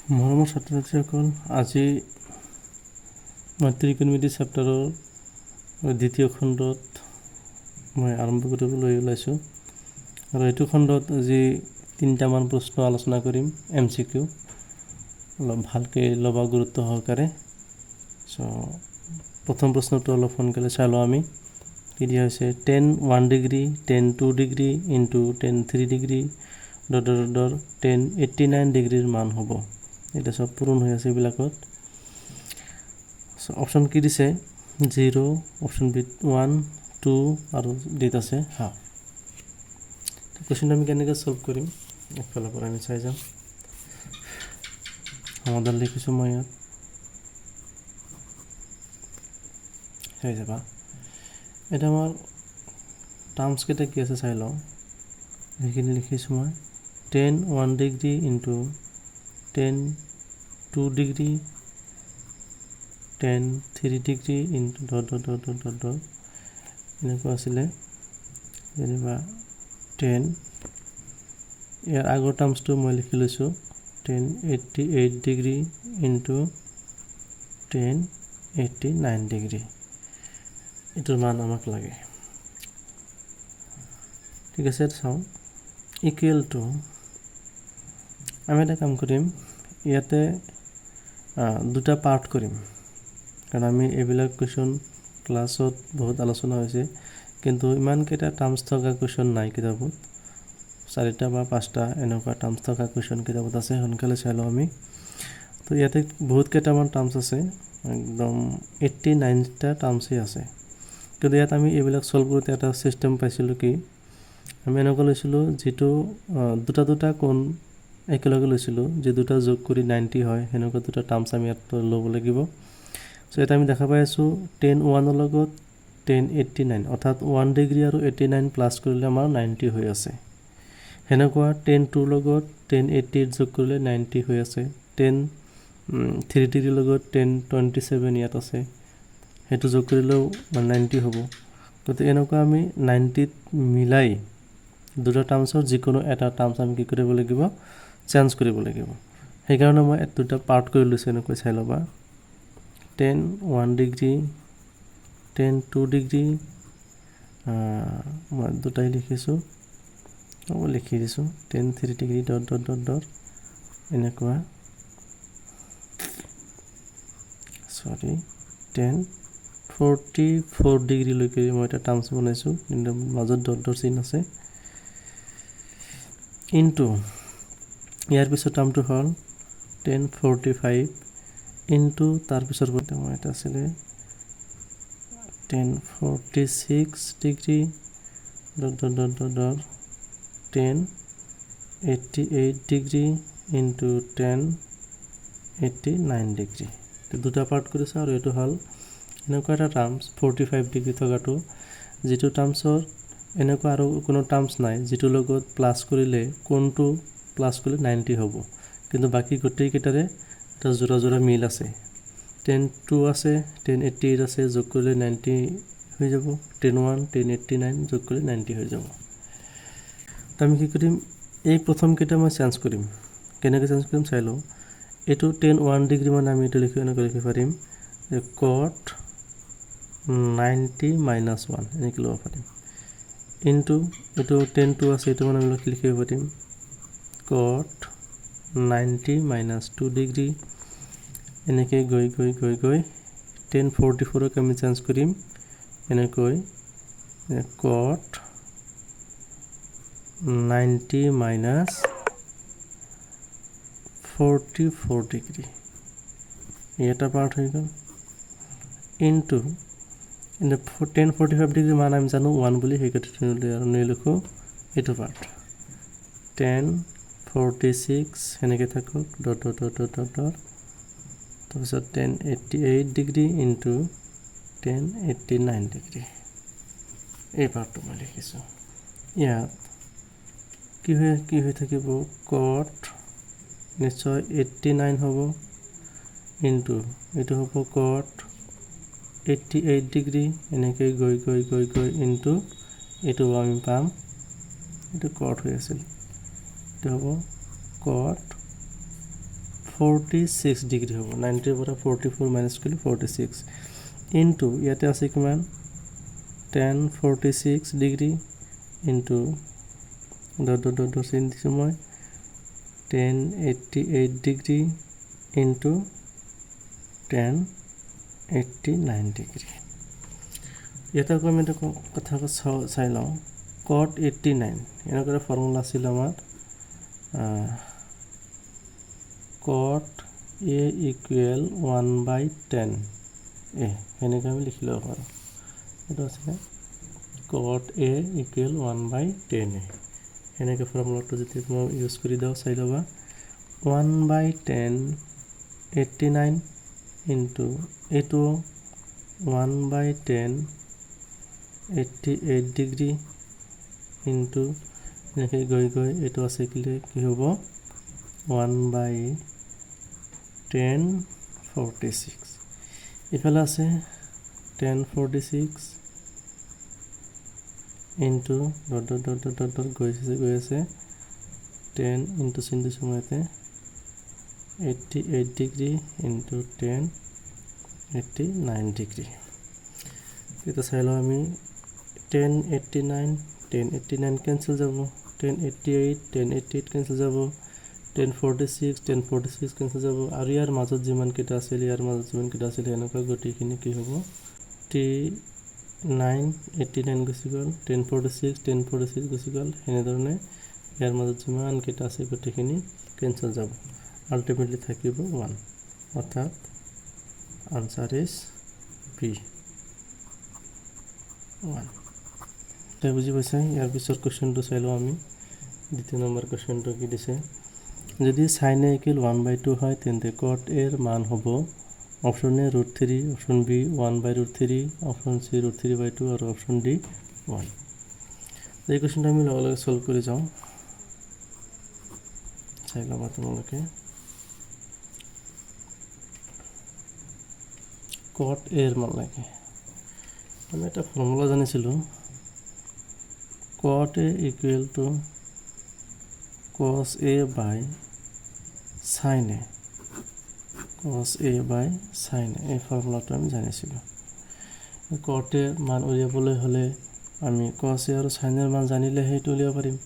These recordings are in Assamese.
মৰমৰ ছাত্ৰ ছাত্ৰীসকল, আজি মই ত্ৰিকোণমিতি চেপ্টাৰৰ দ্বিতীয় খণ্ডত মই আৰম্ভ কৰিবলৈ ওলাইছোঁ আৰু এইটো খণ্ডত আজি 3টামান প্ৰশ্ন আলোচনা কৰিম। MCQ অলপ ভালকৈ ল'বা গুৰুত্ব সহকাৰে। প্ৰথম প্ৰশ্নটো অলপ সোনকালে চাই লওঁ আমি। কি দিয়া হৈছে, tan 1 degree, tan 2 degree into tan 3 degree tan 89 ডিগ্ৰীৰ মান হ'ব। এটা সব পূৰণ হৈ আছে এইবিলাকত। অপশ্যন কি দিছে, 0, অপশ্যন বি 1, 2 আৰু ডিত আছে হাফ। কুৱেশ্যনটো আমি কেনেকৈ সলভ কৰিম, একফালৰ পৰা আমি চাই যাম। সমাধান লিখিছোঁ মই ইয়াত, চাই যাবা। এটা আমাৰ টাৰ্মছকেইটা কি আছে চাই লওঁ। সেইখিনি লিখিছোঁ মই, tan 1 degree into tan 2 degree tan 3 degree into এনেকুৱা আছিলে। যেনিবা tan, ইয়াৰ আগৰ টাৰ্মছটো মই লিখি লৈছোঁ, tan 88 degree into tan 89 degree. এইটোৰ মান আমাক লাগে। ঠিক আছে, চাওঁ। ইকুৱেল টু, আমি এটা কাম কৰিম, ইয়াতে দুটা পাৰ্ট কৰিম, কাৰণ আমি এইবিলাক কুৱেশ্যন ক্লাছত বহুত আলোচনা হৈছে, কিন্তু ইমানকেইটা টাৰ্মছ থকা কুৱেশ্যন নাই কিতাপত। 4টা বা 5টা এনেকুৱা টাৰ্মছ থকা কুৱেশ্যন কিতাপত আছে। সোনকালে চাই লওঁ আমি। তো ইয়াতে বহুত কেইটামান টাৰ্মছ আছে, একদম 89টা টাৰ্মছেই আছে। কিন্তু ইয়াত আমি এইবিলাক ছল্ভ কৰোঁতে এটা ছিষ্টেম পাইছিলোঁ কি, আমি এনেকুৱা লৈছিলোঁ, যিটো দুটা কোণ একেলগে লৈছিলোঁ, যে দুটা যোগ কৰি 90 হয়, সেনেকুৱা দুটা টাৰ্মছ আমি ইয়াত ল'ব লাগিব। ইয়াত আমি দেখা পাই আছোঁ tan 1 ৰ লগত tan 89, অৰ্থাৎ 1 ডিগ্ৰী আৰু 89 প্লাছ কৰিলে আমাৰ 90 হৈ আছে। সেনেকুৱা tan 2 ৰ লগত tan 88 যোগ কৰিলে 90 হৈ আছে। tan 3 ডিগ্ৰীৰ লগত tan 27 ইয়াত আছে, সেইটো যোগ কৰিলেও 90 হ'ব। গতিকে এনেকুৱা আমি 90ত মিলাই দুটা টাৰ্মছৰ যিকোনো এটা টাৰ্মছ আমি কি কৰিব লাগিব, চেঞ্জ কৰিব লাগিব। সেইকাৰণে মই দুটা পাৰ্ট কৰি লৈছোঁ, এনেকৈ চাই ল'বা। tan 1 ডিগ্ৰী, tan 2 ডিগ্ৰী, মই দুটাই লিখিছোঁ, লিখি দিছোঁ, tan 3 ডিগ্ৰী এনেকুৱা, tan 44 ডিগ্ৰীলৈকে মই এটা টাৰ্মছ বনাইছোঁ, কিন্তু মাজত ডটৰ চিন আছে। ইনটু ইয়াৰ পিছত টাৰ্মটো হ'ল tan 45 ইনটু তাৰপিছৰ মই এটা আছিলে tan 46 degree tan 88 degree into tan 89 degree. দুটা পাৰ্ট কৰিছোঁ, আৰু এইটো হ'ল এনেকুৱা এটা টাৰ্মছ 45 ডিগ্ৰী থকাটো, যিটো টাৰ্মছৰ এনেকুৱা আৰু কোনো টাৰ্মছ নাই যিটোৰ লগত প্লাছ কৰিলে কোনটো প্লাছ কৰিলে 90 হ'ব, কিন্তু বাকী গোটেইকেইটাৰে এটা যোৰা মিল আছে। tan 2 আছে, tan 88 আছে, যোগ কৰিলে 90 হৈ যাব। tan 1, tan 89 যোগ কৰিলে 90 হৈ যাব। তো আমি কি কৰিম, এই প্ৰথমকেইটা মই চেঞ্জ কৰিম। কেনেকৈ চেঞ্জ কৰিম চাই লওঁ। এইটো tan 1 ডিগ্ৰী মানে আমি এইটো এনেকৈ লিখিব পাৰিম, cot 90 - 1 এনেকৈ ল'ব পাৰিম। ইনটু এইটো tan 2 আছে, এইটো মানে আমি লিখিব পাৰিম cot 90 - 2 ডিগ্ৰী। এনেকৈ গৈ tan 44ক আমি চেঞ্জ কৰিম, এনেকৈ cot 90 - 44 ডিগ্ৰী। এটা পাৰ্ট হৈ গ'ল। ইনটু tan 45 ডিগ্ৰী মান আমি জানো 1 বুলি, সেইকেইটা আৰু নিলিখোঁ। এইটো পাৰ্ট tan 46 সেনেকৈ থাকক তাৰপিছত tan 88 degree into tan 89 degree. এই পাৰ্টটো মই লিখিছোঁ। ইয়াত কি হৈ থাকিব, cot নিশ্চয় 89 হ'ব, ইনটু এইটো হ'ব cot 88 ডিগ্ৰী, এনেকৈ গৈ ইনটু এইটো আমি পাম, এইটো cot হৈ আছিল, এইটো হ'ব cot 46 ডিগ্ৰী হ'ব 90 পৰা 44 মাইনাছ কৰিলে 46 ইনটু ইয়াতে আছে কিমান tan 46 ডিগ্ৰী ইনটু ডট চিন দিছোঁ মই tan 88 degree into tan 89 degree ইয়াতে আকৌ আমি এটা কথা চাই লওঁ cot 89 এনেকুৱা ফৰ্মুলা আছিল আমাৰ cot a equal 1/10 সেনেকৈ আমি লিখি ল'ব পাৰোঁ এইটো আছিলে cot a equal 1/10 এনেকৈ ফৰ্মুলাটো যদি মই ইউজ কৰি দিওঁ চাই ল'বা 1/10 89 ইনটু এইটো 1/10 88 ডিগ্ৰী ইনটু এনেকৈ গৈ এইটো আছে কি হ'ব 1/10 46 ইফালে আছে 10 46 ইনটু ডট গৈ আছে 10 ইনটু চিনটো সময়তে 88 ডিগ্ৰী ইনটু 10 89 ডিগ্ৰী এটা চাই লওঁ আমি 10 89 10 89 কেঞ্চেল যাব 10 88 10 88 কেঞ্চেল যাব 10 46 10 46 কেঞ্চেল যাব আৰু ইয়াৰ মাজত যিমানকেইটা আছিল এনেকুৱা গোটেইখিনি কি হ'ব 89 গুচি গ'ল 10 46 গুচি গ'ল সেনেধৰণে ইয়াৰ মাজত যিমানকেইটা আছে গোটেইখিনি কেঞ্চেল যাব আল্টিমেটলি থাকিব 1 অৰ্থাৎ আনসাৰ ইজ বি 1 তাই বুজি পাইছে ইয়াৰ পিছৰ কুৱেশ্যনটো চাই লওঁ আমি দ্বিতীয় নম্বৰ কুৱেশ্যনটো কি দিছে যদি sin a equal 1/2 হয় তেন্তে cot a এর মান হ'ব option a √3 option b 1/√3 option c √3/2 আৰু অপশন ডি 1 এই কুৱেশ্যনটো আমি লগে লগে সলভ কৰি যাওঁ চাই ল'বা তোমালোকে cot a এৰ মান লাগে আমি এটা ফৰ্মুলা জানিছিলোঁ cot a equal to cos a by sin a এই ফৰ্মুলাটো আমি জানিছিলোঁ cot a মান উলিয়াবলৈ হ'লে আমি cos a আৰু sin a মান জানিলে সেইটো উলিয়াব পাৰিম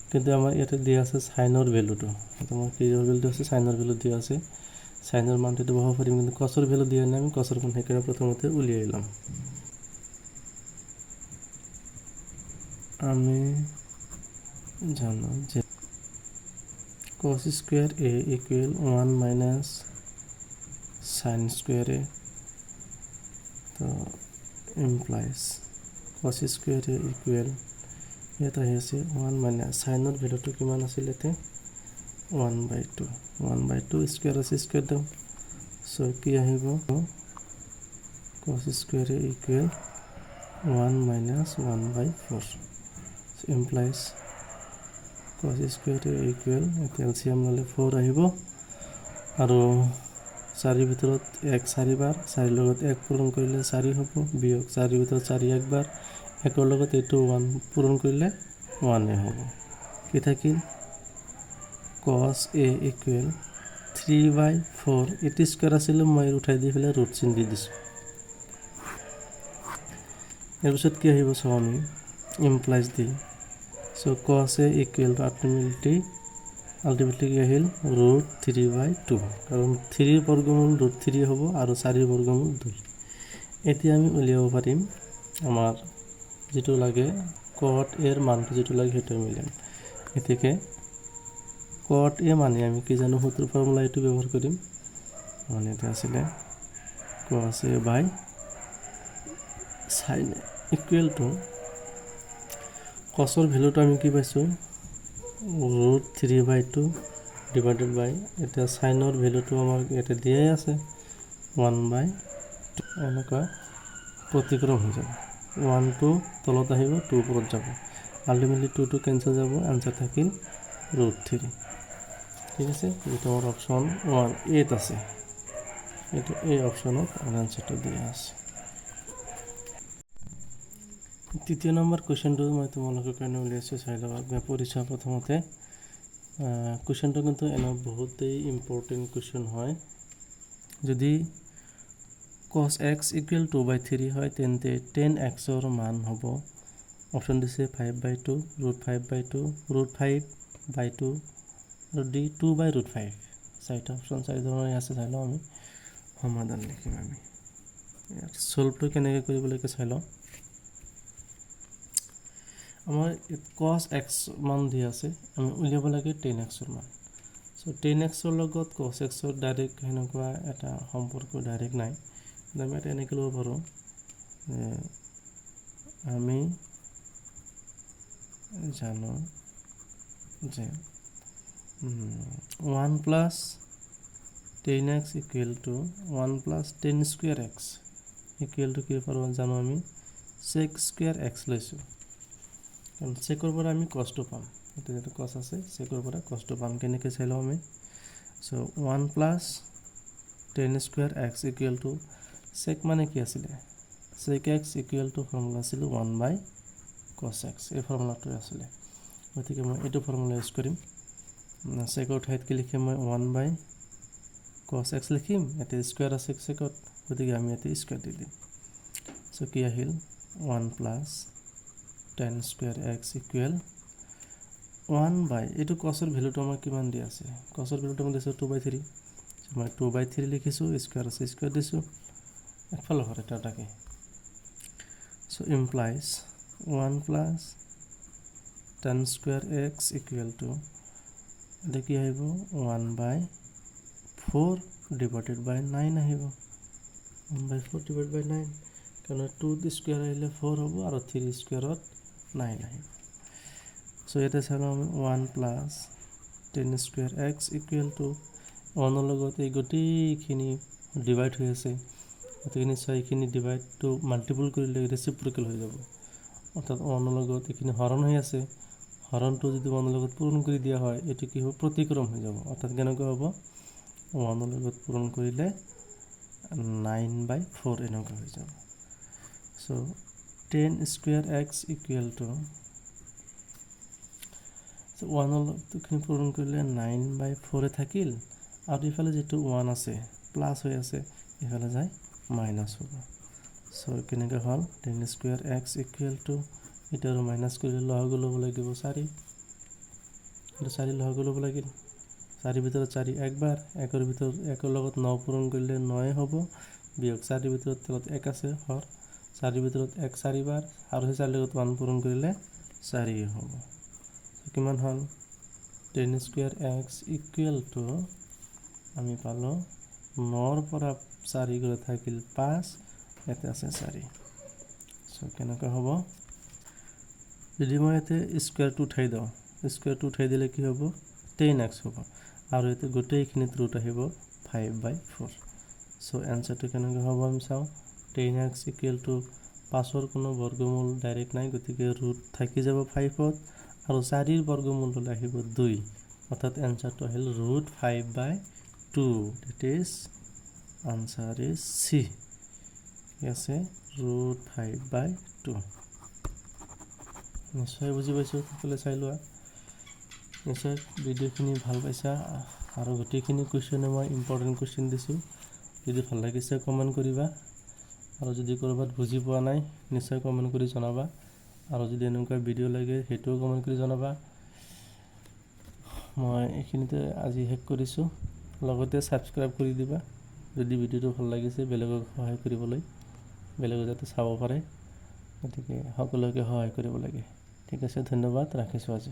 কিন্তু আমাৰ ইয়াতে দিয়া আছে sin ৰ ভ্যালুটো তোমাৰ কি ভ্যালুটো আছে sin ৰ ভ্যালু দিয়া আছে sin ৰ মানটো বহাব পাৰিম কিন্তু cos ৰ ভ্যালু দিয়া নাই আমি cos ৰ মান সেইকাৰণে প্ৰথমতে উলিয়াই ল'ম আমি জানো যে cos square a equal 1 minus sin square a so implies cos square a equal এটা আছে 1 minus sin ৰ ভ্যালুটো কিমান আছিল এতে 1/2 স্কয়াৰ আছে স্কয়াৰ দাও সো কি আহিব cos square a equal 1 minus 1/4 so implies cos square a equal LCM ললে 4 আহিব আৰু 4 ভিতৰত 1 4 বাৰ 4 লগত 1 পূৰণ কৰিলে 4 হ'ব বিয়োগ 4 ভিতৰত 4 একবাৰ 1 ৰ লগত এইটো 1 পূৰণ কৰিলে 1 হ'ব কি থাকিল cos a equal 3/4 এটি স্কয়ার আছিল মই উঠাই দি ফেলে ৰুট চিন দি দিছো এর পিছত কি আহিব সো আমি implies the so cos a equal to ultimately কি আহিল √3/2 কারণ 3 ৰ বৰ্গমূল √3 হ'ব আৰু 4 ৰ বৰ্গমূল 2 এতিয়া আমি উলিয়াব পাৰিম আমাৰ যেটো লাগে cot a এর মানটো যেটো লাগে হেটো মিলাম এতিকে cot a মানে আমি কি জানো সূত্র ফর্মুলা এটো ব্যবহার কৰিম মানে এটা আছিল cos a by sin a equal to cos ৰ ভ্যালুটো আমি কি পাইছো √3/2 divided by এটা sin ৰ ভ্যালুটো আমাৰ এটা দিয়াই আছে 1/2 এনেকা প্ৰতিক্ৰম হৈ যাব 1 to তলত আহিব 2 ওপৰত যাব আলটিমেটলি 2 to ক্যান্সেল যাব आंसर থাকিল √3 ঠিক আছে এটা আমার অপশন 1 8 আছে এটা এই অপশনত आंसरটো দিয়া আছে তৃতীয় নম্বৰ কোৱেশ্চনটো মই তোমালোকৰ কাৰণে উলিয়াইছো চাই লবা পৰিচয় প্ৰথমতে কুৱেশ্যনটো কিন্তু এনে বহুতেই ইম্পৰ্টেণ্ট কুৱেশ্যন হয়। যদি cos x ইকুৱেল 2/3 হয় তেন্তে 10x মান হ'ব, অপশ্যন দিছে 5/2, √5/2, √5/2 আৰু D 2/5। চাৰিটা অপশ্যন চাৰি ধৰণৰ আছে, চাই লওঁ আমি। সমাধান লিখিম আমি। ইয়াত চল্ভটো কেনেকৈ কৰিব লাগে চাই লওঁ। আমাৰ cos x মান দি আছে, আমি উলিয়াব লাগে 10x মান। চ' 10x লগত cos x ডাইৰেক্ট সেনেকুৱা এটা সম্পৰ্ক ডাইৰেক্ট নাই। আমি এটা এনেকৈ ল'ব পাৰোঁ, আমি জানো যে 1 + 10x = 1 + 10² x ইকুৱেল টু কি পাৰোঁ জানো, আমি sec² x লৈছোঁ। কাৰণ চেকৰ পৰা আমি কষ্টটো পাম, এইটো যিটো কষ্ট আছে চেকৰ পৰা কষ্টটো পাম। কেনেকৈ চাই লওঁ আমি। চ' 1 + 10² x ইকুৱেল টু চেক মানে কি আছিলে, sec x equal to formula আছিলে 1/cos x। এই ফৰ্মুলাটোৱে আছিলে, গতিকে মই এইটো ফৰ্মুলা ইউজ কৰিম। চেকৰ ঠাইত কি লিখিম মই 1/cos x লিখিম, ইয়াতে স্কুৱেৰ আছে চেকত, গতিকে আমি ইয়াতে স্কুৱেৰ দি দিম। চ' কি আহিল 1 + 10² x ইকুৱেল 1/, এইটো কছৰ ভেলুটো আমাৰ কিমান দি আছে, কছৰ ভেলুটো মই দিছোঁ 2/3। মই 2/3 লিখিছোঁ, স্কুৱেৰ আছে স্কুৱেৰ দিছোঁ, একফালে হয় এটা এটাকে। চ' ইমপ্লাইজ 1 + 10² x ইকুৱেল টু এতিয়া কি আহিব 1/4 / 9 আহিব। 1/4 / 9, কাৰণ 2 স্কুৱেৰ আহিলে 4 হ'ব আৰু 3 স্কুৱেৰত 9 আহিব। চ' ইয়াতে চালোঁ আমি 1 + 10² x ইকুৱেল টু 1ৰ লগত এই গোটেইখিনি ডিভাইড হৈ আছে, গোটেইখিনি এইখিনি ডিভাইডটো মাল্টিপুল কৰিলে ৰেচিপ্ৰকেল হৈ যাব, অৰ্থাৎ 1ৰ লগত এইখিনি হৰণ হৈ আছে, হৰণটো যদি 1ৰ লগত পূৰণ কৰি দিয়া হয় এইটো কি হ'ব প্ৰতিক্ৰম হৈ যাব, অৰ্থাৎ কেনেকুৱা হ'ব 1ৰ লগত পূৰণ কৰিলে 9/4 এনেকুৱা হৈ যাব। চ' 10² x ইকুৱেল টু 1ৰ লগতখিনি পূৰণ কৰিলে 9/4 থাকিল, আৰু ইফালে যিটো 1 আছে প্লাছ হৈ আছে ইফালে যায় মাইনাছ হ'ব। চ' কেনেকৈ হ'ল 10² x ইকুৱেল টু, এটা আৰু মাইনাছ কৰিলে লহগ ল'ব লাগিব 4, এইটো 4 লহগ ল'ব লাগিল, 4ৰ ভিতৰত 4 একবাৰ, 1ৰ ভিতৰত 1ৰ লগত 9 পূৰণ কৰিলে 9 হ'ব, বিয়োগ 4ৰ ভিতৰত তলত 1 আছে হৰ, 4ৰ ভিতৰত 1 4বাৰ, আৰু সেই 4ৰ লগত 1 পূৰণ কৰিলে 4 হ'ব। কিমান হ'ল 10² x ইকুৱেল টু আমি পালোঁ 9ৰ পৰা 4 গ'লে থাকিল 5, ইয়াতে আছে 4। চ' কেনেকৈ হ'ব, যদি মই ইয়াতে স্কুৱেৰটো উঠাই দিওঁ, স্কুৱেৰটো উঠাই দিলে কি হ'ব 10x হ'ব, আৰু ইয়াতে গোটেইখিনিত ৰুট আহিব 5/4। চ' এনচাৰটো কেনেকৈ হ'ব আমি চাওঁ, 10x ইকুৱেল টু 5ৰ কোনো বৰ্গমূল ডাইৰেক্ট নাই, গতিকে ৰুট থাকি যাব 5ত, আৰু 4ৰ বৰ্গমূল হ'লে আহিব 2, অৰ্থাৎ এনচাৰটো আহিল √5/2, that is answer is C. ঠিক আছে, √5/2। নিশ্চয় বুজি পাইছোঁ, সকলোৱে চাই লোৱা। নিশ্চয় ভিডিঅ'খিনি ভাল পাইছা, আৰু গোটেইখিনি কুৱেশ্যনে মই ইম্পৰ্টেণ্ট কুৱেশ্যন দিছোঁ। যদি ভাল লাগিছে কমেণ্ট কৰিবা, আৰু যদি ক'ৰবাত বুজি পোৱা নাই নিশ্চয় কমেণ্ট কৰি জনাবা, আৰু যদি এনেকুৱা ভিডিঅ' লাগে সেইটোও কমেণ্ট কৰি জনাবা। মই এইখিনিতে আজি শেষ কৰিছোঁ, লগতে ছাবস্ক্ৰাইব কৰি দিবা যদি ভিডিঅ'টো ভাল লাগিছে, বেলেগক সহায় কৰিবলৈ, বেলেগে যাতে চাব পাৰে, গতিকে সকলোকে সহায় কৰিব লাগে। ঠিক আছে, ধন্যবাদ, ৰাখিছোঁ আজি।